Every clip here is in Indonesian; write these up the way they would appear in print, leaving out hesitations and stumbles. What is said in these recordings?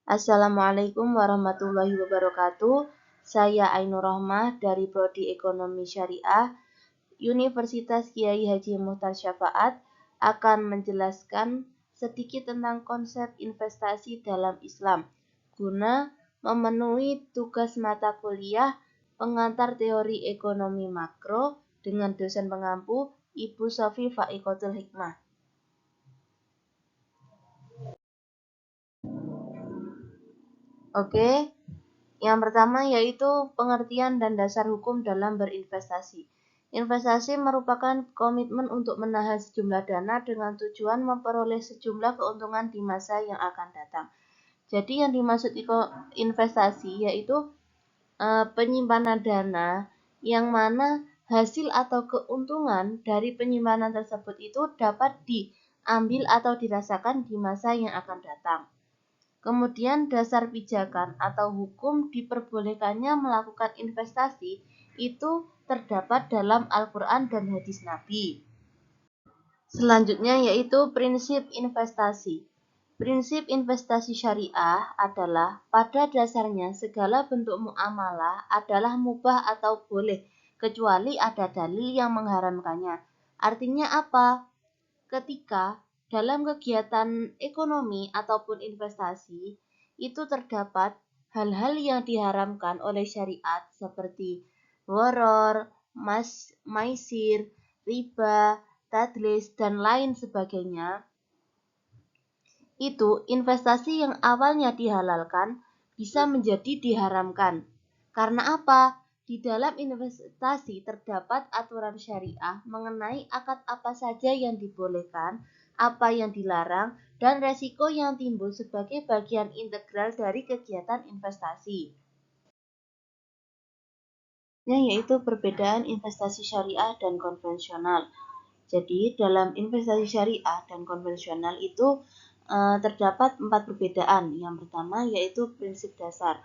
Assalamualaikum warahmatullahi wabarakatuh. Saya Ainur Rohmah dari Prodi Ekonomi Syariah, Universitas Kiai Haji Muchtar Syafaat akan menjelaskan sedikit tentang konsep investasi dalam Islam guna memenuhi tugas mata kuliah pengantar teori ekonomi makro dengan dosen pengampu Ibu Sofi Faikotul Hikmah. Oke, yang pertama yaitu pengertian dan dasar hukum dalam berinvestasi. Investasi merupakan komitmen untuk menahan sejumlah dana dengan tujuan memperoleh sejumlah keuntungan di masa yang akan datang. Jadi yang dimaksud investasi yaitu penyimpanan dana yang mana hasil atau keuntungan dari penyimpanan tersebut itu dapat diambil atau dirasakan di masa yang akan datang. Kemudian dasar pijakan atau hukum diperbolehkannya melakukan investasi itu terdapat dalam Al-Quran dan hadis Nabi. Selanjutnya yaitu prinsip investasi. Prinsip investasi syariah adalah pada dasarnya segala bentuk muamalah adalah mubah atau boleh kecuali ada dalil yang mengharamkannya. Artinya apa? Ketika dalam kegiatan ekonomi ataupun investasi itu terdapat hal-hal yang diharamkan oleh syariat seperti gharar, maisir, riba, tadlis, dan lain sebagainya, itu investasi yang awalnya dihalalkan bisa menjadi diharamkan. Karena apa? Di dalam investasi terdapat aturan syariah mengenai akad apa saja yang dibolehkan, apa yang dilarang, dan resiko yang timbul sebagai bagian integral dari kegiatan investasi. Yaitu perbedaan investasi syariah dan konvensional. Jadi dalam investasi syariah dan konvensional itu terdapat 4 perbedaan. Yang pertama yaitu prinsip dasar.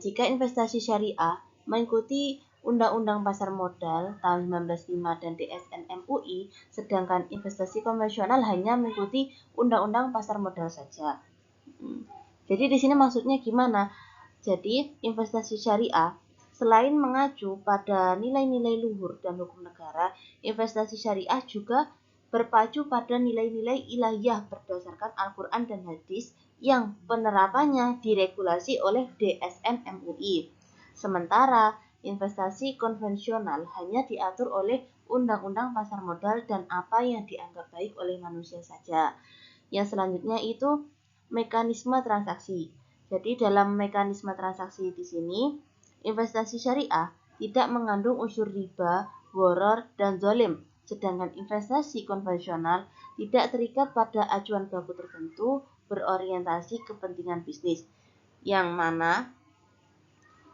Jika investasi syariah mengikuti Undang-Undang Pasar Modal tahun 1905 dan DSN MUI, sedangkan investasi konvensional hanya mengikuti Undang-Undang Pasar Modal saja. Jadi di sini maksudnya gimana? Jadi investasi syariah selain mengacu pada nilai-nilai luhur dan hukum negara, investasi syariah juga berpacu pada nilai-nilai ilahiyah berdasarkan Al-Quran dan hadis yang penerapannya diregulasi oleh DSN MUI. Sementara investasi konvensional hanya diatur oleh Undang-Undang Pasar Modal dan apa yang dianggap baik oleh manusia saja. Yang selanjutnya itu mekanisme transaksi. Jadi dalam mekanisme transaksi di sini, investasi syariah tidak mengandung unsur riba, gharar, dan zalim. Sedangkan investasi konvensional tidak terikat pada acuan baku tertentu berorientasi kepentingan bisnis. Yang mana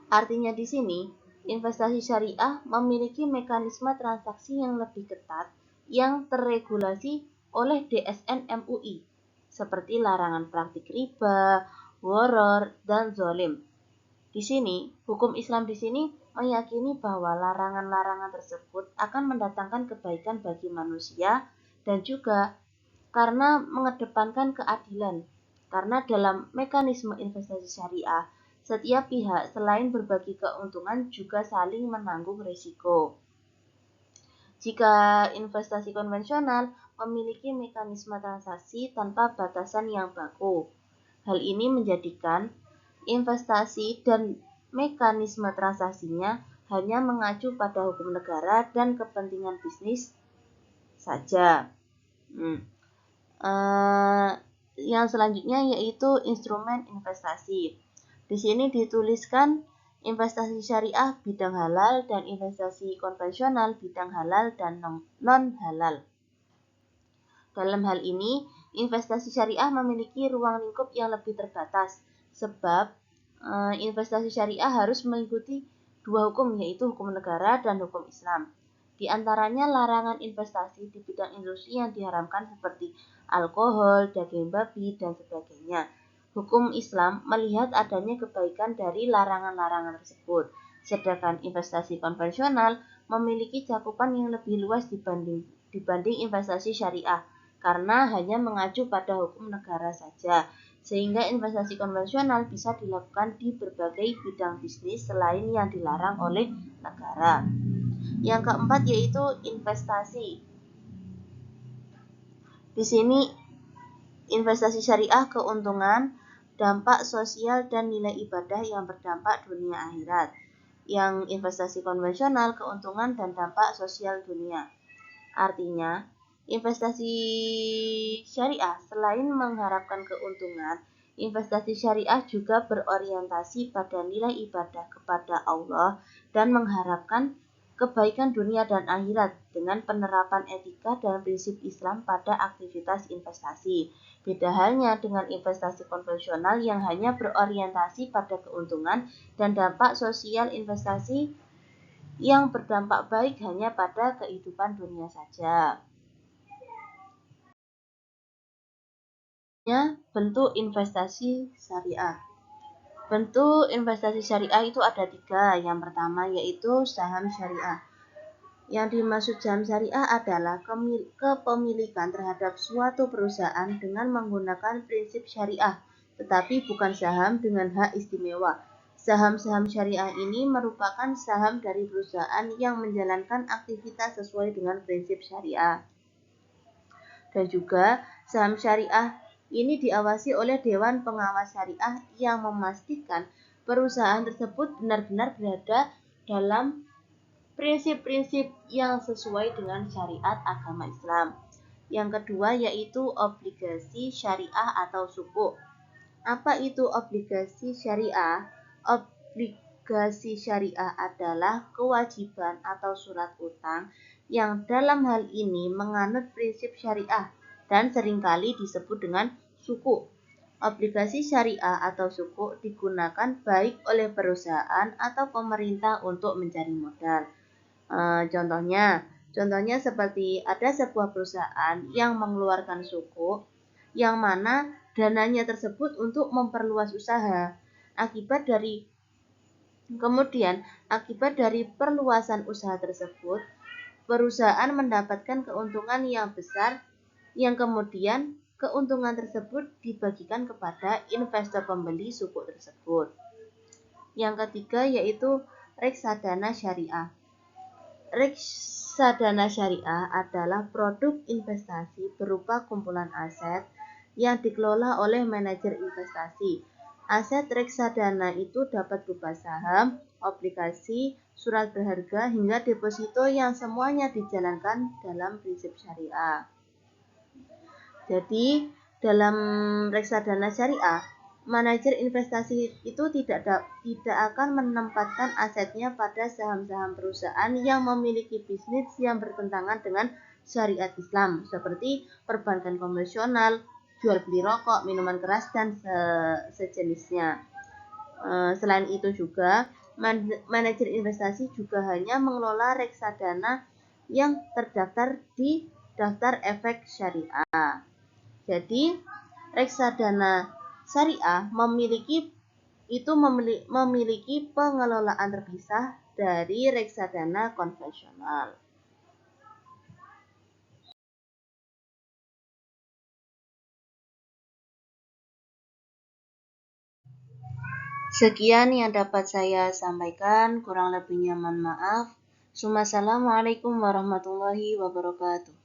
artinya di sini investasi syariah memiliki mekanisme transaksi yang lebih ketat yang terregulasi oleh DSN MUI seperti larangan praktik riba, gharar, dan zalim. Di sini, hukum Islam di sini meyakini bahwa larangan-larangan tersebut akan mendatangkan kebaikan bagi manusia dan juga karena mengedepankan keadilan. Karena dalam mekanisme investasi syariah, setiap pihak selain berbagi keuntungan juga saling menanggung risiko. Jika investasi konvensional memiliki mekanisme transaksi tanpa batasan yang baku. Hal ini menjadikan investasi dan mekanisme transaksinya hanya mengacu pada hukum negara dan kepentingan bisnis saja. Yang selanjutnya yaitu instrumen investasi. Di sini dituliskan investasi syariah bidang halal dan investasi konvensional bidang halal dan non-halal. Dalam hal ini, investasi syariah memiliki ruang lingkup yang lebih terbatas sebab investasi syariah harus mengikuti dua hukum yaitu hukum negara dan hukum Islam. Di antaranya larangan investasi di bidang industri yang diharamkan seperti alkohol, daging babi, dan sebagainya. Hukum Islam melihat adanya kebaikan dari larangan-larangan tersebut, sedangkan investasi konvensional memiliki cakupan yang lebih luas dibanding investasi syariah karena hanya mengacu pada hukum negara saja. sehingga investasi konvensional bisa dilakukan di berbagai bidang bisnis selain yang dilarang oleh negara. Yang keempat yaitu investasi. Di sini investasi syariah keuntungan, dampak sosial dan nilai ibadah yang berdampak dunia akhirat. Yang investasi konvensional keuntungan dan dampak sosial dunia. Artinya, investasi syariah selain mengharapkan keuntungan, investasi syariah juga berorientasi pada nilai ibadah kepada Allah dan mengharapkan kebaikan dunia dan akhirat dengan penerapan etika dan prinsip Islam pada aktivitas investasi. Beda halnya dengan investasi konvensional yang hanya berorientasi pada keuntungan dan dampak sosial. Investasi yang berdampak baik hanya pada kehidupan dunia saja. Bentuk investasi syariah. Bentuk investasi syariah itu ada 3. Yang pertama yaitu saham syariah. Yang dimaksud saham syariah adalah kepemilikan terhadap suatu perusahaan dengan menggunakan prinsip syariah, tetapi bukan saham dengan hak istimewa. Saham-saham syariah ini merupakan saham dari perusahaan yang menjalankan aktivitas sesuai dengan prinsip syariah. Dan juga saham syariah ini diawasi oleh Dewan Pengawas Syariah yang memastikan perusahaan tersebut benar-benar berada dalam prinsip-prinsip yang sesuai dengan syariat agama Islam. Yang kedua yaitu obligasi syariah atau sukuk. Apa itu obligasi syariah? Obligasi syariah adalah kewajiban atau surat utang yang dalam hal ini menganut prinsip syariah dan seringkali disebut dengan sukuk. Obligasi syariah atau sukuk digunakan baik oleh perusahaan atau pemerintah untuk mencari modal. Contohnya seperti ada sebuah perusahaan yang mengeluarkan sukuk yang mana dananya tersebut untuk memperluas usaha. Akibat dari perluasan usaha tersebut, perusahaan mendapatkan keuntungan yang besar yang kemudian keuntungan tersebut dibagikan kepada investor pembeli sukuk tersebut. Yang ketiga yaitu reksadana syariah. Reksadana syariah adalah produk investasi berupa kumpulan aset yang dikelola oleh manajer investasi. Aset reksadana itu dapat berupa saham, obligasi, surat berharga, hingga deposito yang semuanya dijalankan dalam prinsip syariah. Jadi, dalam reksadana syariah, manajer investasi itu tidak akan menempatkan asetnya pada saham-saham perusahaan yang memiliki bisnis yang bertentangan dengan syariat Islam, seperti perbankan konvensional, jual beli rokok, minuman keras, dan sejenisnya. Selain itu juga, manajer investasi juga hanya mengelola reksadana yang terdaftar di daftar efek syariah. Jadi, reksadana syariah memiliki pengelolaan terpisah dari reksadana konvensional. Sekian yang dapat saya sampaikan, kurang lebihnya mohon maaf. Assalamualaikum warahmatullahi wabarakatuh.